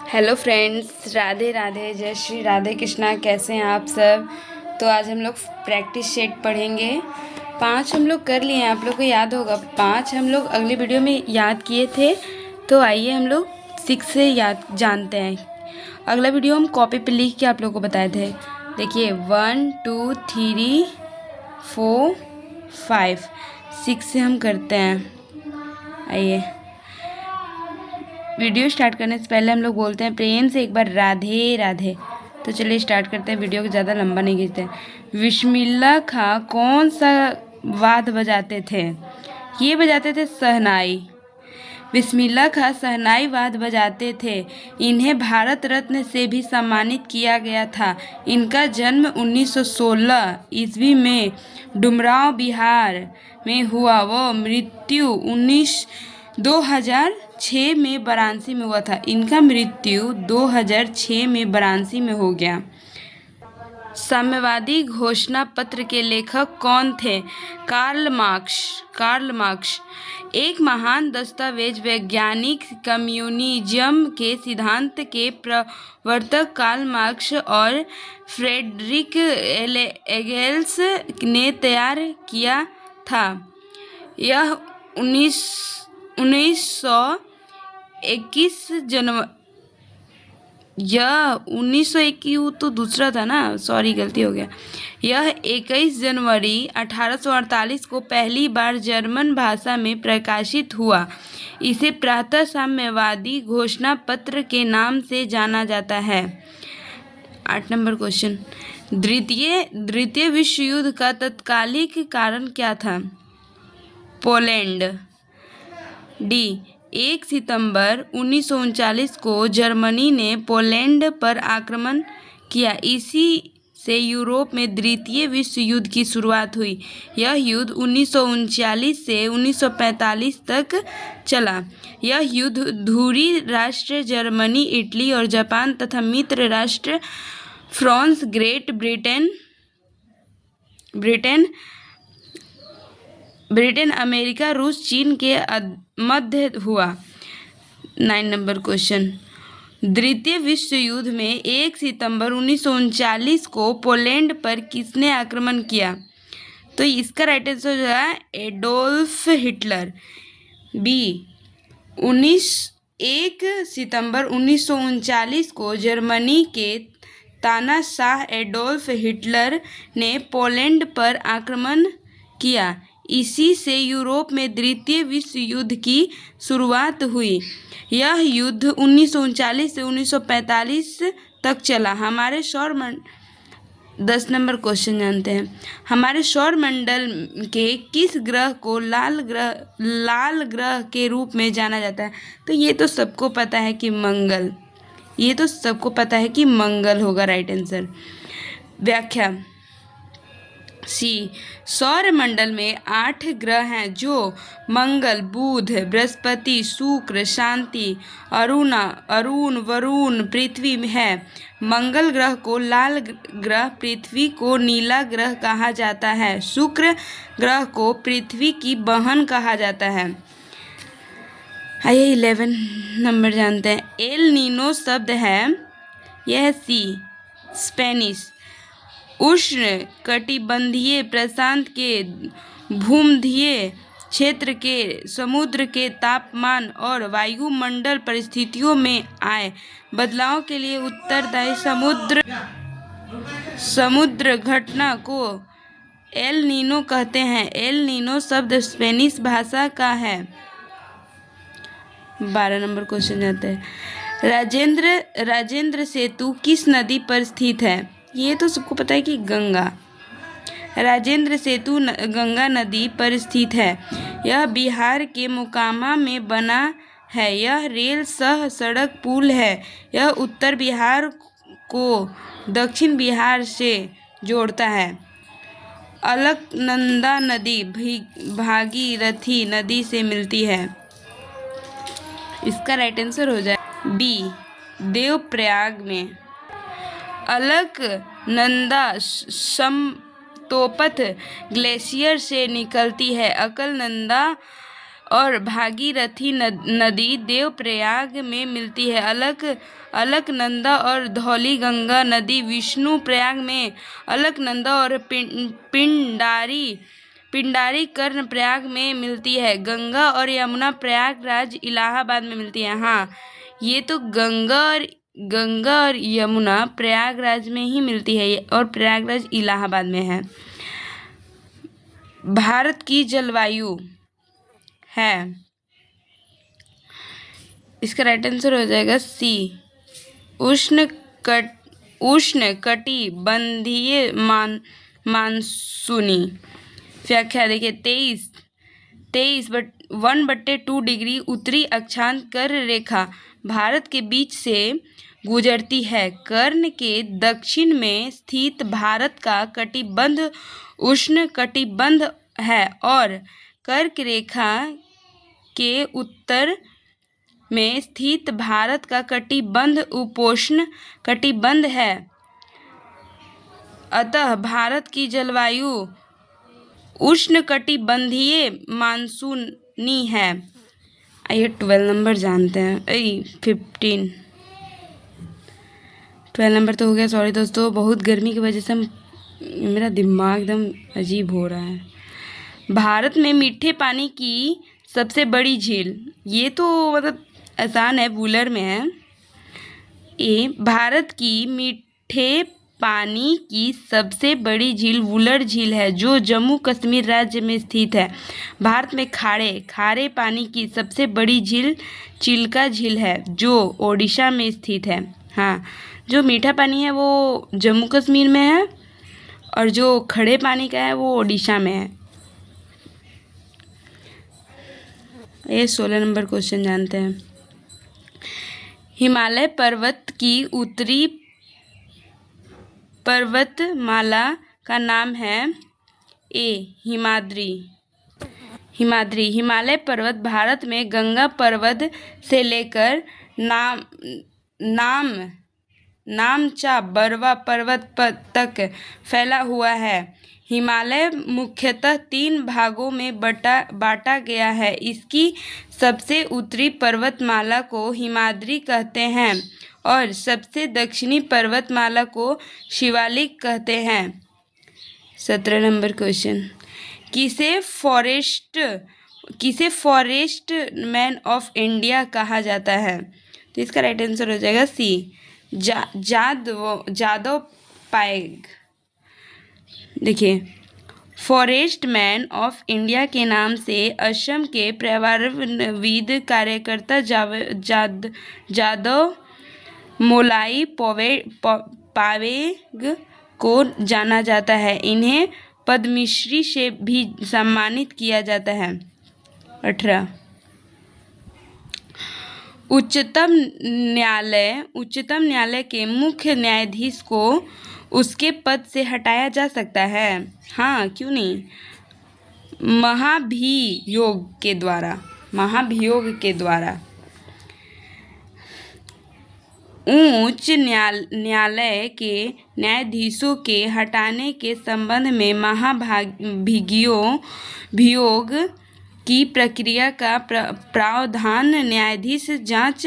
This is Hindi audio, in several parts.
हेलो फ्रेंड्स, राधे राधे, जय श्री राधे कृष्णा। कैसे हैं आप सब। तो आज हम लोग प्रैक्टिस सेट पढ़ेंगे। 5 हम लोग कर लिए हैं, आप लोग को याद होगा। 5 हम लोग अगली वीडियो में याद किए थे। तो आइए हम लोग 6 से याद जानते हैं। अगला वीडियो हम कॉपी पे लिख के आप लोग को बताए थे। देखिए 1 2 3 4 5 6 से हम करते हैं। आइए वीडियो स्टार्ट करने से पहले हम लोग बोलते हैं प्रेम से एक बार राधे राधे। तो चलिए स्टार्ट करते हैं, वीडियो को ज़्यादा लंबा नहीं खींचते हैं। बिस्मिल्लाह खां कौन सा वाद्य बजाते थे? ये बजाते थे शहनाई। बिस्मिल्लाह खां शहनाई वाद्य बजाते थे। इन्हें भारत रत्न से भी सम्मानित किया गया था। इनका जन्म 1916 ईस्वी में डुमरांव बिहार में हुआ। वो मृत्यु 2006 में वाराणसी में हुआ था। इनका मृत्यु 2006 में वाराणसी में हो गया। साम्यवादी घोषणा पत्र के लेखक कौन थे? कार्ल मार्क्स एक महान दस्तावेज वैज्ञानिक। कम्युनिज्म के सिद्धांत के प्रवर्तक कार्ल मार्क्स और फ्रेडरिक एंगेल्स ने तैयार किया था। यह 1921 तो दूसरा था ना, सॉरी गलती हो गया। यह 21 जनवरी 1848 को पहली बार जर्मन भाषा में प्रकाशित हुआ। इसे प्रातः साम्यवादी घोषणा पत्र के नाम से जाना जाता है। 8 नंबर क्वेश्चन, द्वितीय विश्व युद्ध का तत्कालिक कारण क्या था? पोलैंड। डी 1 सितंबर 1939 को जर्मनी ने पोलैंड पर आक्रमण किया। इसी से यूरोप में द्वितीय विश्व युद्ध की शुरुआत हुई। यह युद्ध 1939 से 1945 तक चला। यह युद्ध धुरी राष्ट्र जर्मनी, इटली और जापान तथा मित्र राष्ट्र फ्रांस, ग्रेट ब्रिटेन, अमेरिका, रूस, चीन के मध्य हुआ। 9 नंबर क्वेश्चन, द्वितीय विश्व युद्ध में 1 सितंबर 1939 को पोलैंड पर किसने आक्रमण किया? तो इसका राइट आंसर जो है एडोल्फ हिटलर। बी 1 सितंबर 1939 को जर्मनी के तानाशाह एडोल्फ हिटलर ने पोलैंड पर आक्रमण किया। इसी से यूरोप में द्वितीय विश्व युद्ध की शुरुआत हुई। यह युद्ध 1939 से 1945 तक चला। 10 नंबर क्वेश्चन जानते हैं। हमारे सौरमंडल के किस ग्रह को लाल ग्रह के रूप में जाना जाता है? तो ये तो सबको पता है कि मंगल। ये तो सबको पता है कि मंगल होगा राइट आंसर। व्याख्या सी सौरमंडल में 8 ग्रह हैं जो मंगल, बुध, बृहस्पति, शुक्र, शांति, अरुण, वरुण, पृथ्वी है। मंगल ग्रह को लाल ग्रह, पृथ्वी को नीला ग्रह कहा जाता है। शुक्र ग्रह को पृथ्वी की बहन कहा जाता है। आइए 11 नंबर जानते हैं। एल नीनो शब्द है, यह सी स्पेनिश। उष्ण कटिबंधीय प्रशांत के भूमध्य क्षेत्र के समुद्र के तापमान और वायुमंडल परिस्थितियों में आए बदलाव के लिए उत्तरदायी समुद्र घटना को एल नीनो कहते हैं। एल नीनो शब्द स्पेनिश भाषा का है। 12 नंबर क्वेश्चन जाते हैं। राजेंद्र सेतु किस नदी पर स्थित है? ये तो सबको पता है कि गंगा। राजेंद्र सेतु गंगा नदी पर स्थित है। यह बिहार के मोकामा में बना है। यह रेल सह सड़क पुल है। यह उत्तर बिहार को दक्षिण बिहार से जोड़ता है। अलकनंदा नदी भागीरथी नदी से मिलती है। इसका राइट आंसर हो जाए बी देवप्रयाग में। अलकनंदा समतोपथ ग्लेशियर से निकलती है। अलकनंदा और भागीरथी नदी देवप्रयाग में मिलती है। अलकनंदा और धौली गंगा नदी विष्णु प्रयाग में, अलकनंदा और पिंडारी कर्ण प्रयाग में मिलती है। गंगा और यमुना प्रयागराज इलाहाबाद में मिलती है। हाँ, ये तो गंगा और यमुना प्रयागराज में ही मिलती है और प्रयागराज इलाहाबाद में है। भारत की जलवायु है, इसका राइट आंसर हो जाएगा सी, उष्णकटिबंधीय मानसूनी। व्याख्या देखिए, 1/2 डिग्री उत्तरी अक्षांश कर रेखा भारत के बीच से गुजरती है। कर्ण के दक्षिण में स्थित भारत का कटिबंध उष्ण कटिबंध है और कर्क रेखा के उत्तर में स्थित भारत का कटिबंध उपोष्ण कटिबंध है। अतः भारत की जलवायु उष्णकटिबंधीय मानसूनी है। आइए 12 नंबर जानते हैं। 12 नंबर तो हो गया। सॉरी दोस्तों, बहुत गर्मी की वजह से मेरा दिमाग एकदम अजीब हो रहा है। भारत में मीठे पानी की सबसे बड़ी झील, ये तो मतलब आसान है, वूलर में है। भारत की मीठे पानी की सबसे बड़ी झील वूलर झील है जो जम्मू कश्मीर राज्य में स्थित है। भारत में खारे पानी की सबसे बड़ी झील चिल्का झील है जो ओडिशा में स्थित है। हाँ, जो मीठा पानी है वो जम्मू कश्मीर में है और जो खड़े पानी का है वो ओडिशा में है। ये 16 नंबर क्वेश्चन जानते हैं। हिमालय पर्वत की उत्तरी पर्वतमाला का नाम है हिमाद्री। हिमालय पर्वत में गंगा पर्वत से लेकर नामचा बरवा पर्वत तक फैला हुआ है। हिमालय मुख्यतः 3 भागों में बांटा गया है। इसकी सबसे उत्तरी पर्वतमाला को हिमाद्री कहते हैं और सबसे दक्षिणी पर्वतमाला को शिवालिक कहते हैं। 17 नंबर क्वेश्चन, किसे फॉरेस्ट मैन ऑफ इंडिया कहा जाता है? तो इसका राइट आंसर हो जाएगा सी, जादव पायेग। देखिए, फॉरेस्ट मैन ऑफ इंडिया के नाम से असम के पर्यावरणविद कार्यकर्ता जादव मोलाई पावेग को जाना जाता है। इन्हें पद्मश्री से भी सम्मानित किया जाता है। 18, उच्चतम न्यायालय के मुख्य न्यायाधीश को उसके पद से हटाया जा सकता है। हाँ, क्यों नहीं? महाभियोग के द्वारा। उच्च न्यायालय के न्यायाधीशों के हटाने के संबंध में महाभियोग की प्रक्रिया का प्रावधान न्यायाधीश जांच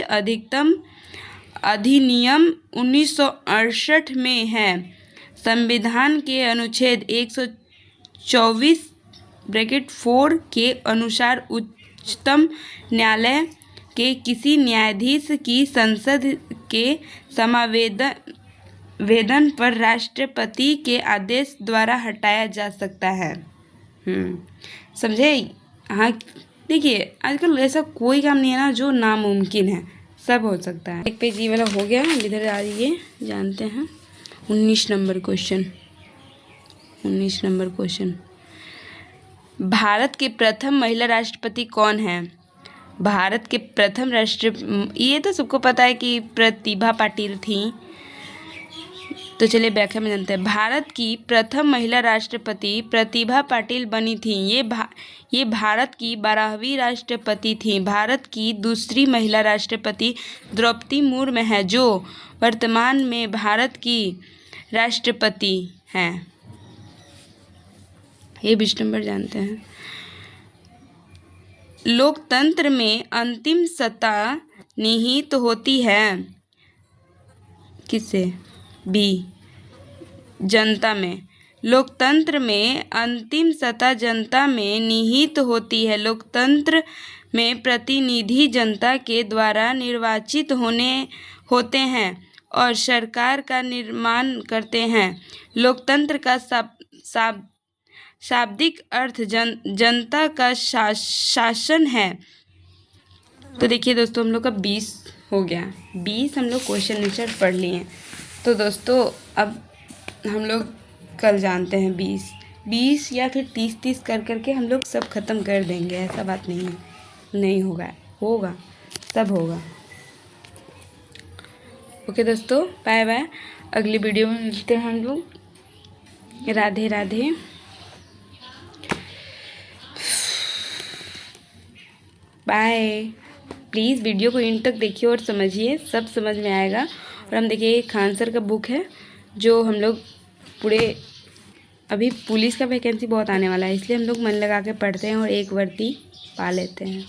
अधिनियम 1968 में है। संविधान के अनुच्छेद 124(4) के अनुसार उच्चतम न्यायालय के किसी न्यायाधीश की संसद के समावेदन पर राष्ट्रपति के आदेश द्वारा हटाया जा सकता है। समझे? हाँ, देखिए, आजकल ऐसा कोई काम नहीं है ना जो नामुमकिन है, सब हो सकता है। एक पेज ये वाला हो गया, इधर आ रही जानते हैं 19 नंबर क्वेश्चन। भारत के प्रथम महिला राष्ट्रपति कौन है? भारत के प्रथम ये तो सबको पता है कि प्रतिभा पाटिल थी। तो चलिए व्याख्या में जानते हैं। भारत की प्रथम महिला राष्ट्रपति प्रतिभा पाटिल बनी थी। ये भारत की 12वीं राष्ट्रपति थी। भारत की दूसरी महिला राष्ट्रपति द्रौपदी मुर्मू है जो वर्तमान में भारत की राष्ट्रपति हैं। ये 20 नंबर जानते हैं। लोकतंत्र में अंतिम सत्ता निहित होती है किससे? बी, जनता में। लोकतंत्र में अंतिम सत्ता जनता में निहित होती है। लोकतंत्र में प्रतिनिधि जनता के द्वारा निर्वाचित होते हैं और सरकार का निर्माण करते हैं। लोकतंत्र का शाब्दिक अर्थ जनता का शासन है। तो देखिए दोस्तों, हम लोग का 20 हो गया। 20 हम लोग क्वेश्चन आंसर पढ़ लिए हैं। तो दोस्तों अब हम लोग कल जानते हैं 20 या फिर 30 कर करके हम लोग सब ख़त्म कर देंगे। ऐसा बात नहीं है, नहीं होगा सब होगा। ओके दोस्तों, बाय बाय। अगली वीडियो में मिलते हैं हम लोग। Radhe Radhe. Bye. Please video को एंड तक देखिए और समझिए, सब समझ में आएगा। और हम देखिए खान सर का बुक है जो हम लोग पूरे, अभी पुलिस का वैकेंसी बहुत आने वाला है, इसलिए हम लोग मन लगा के पढ़ते हैं और एक वर्दी पा लेते हैं।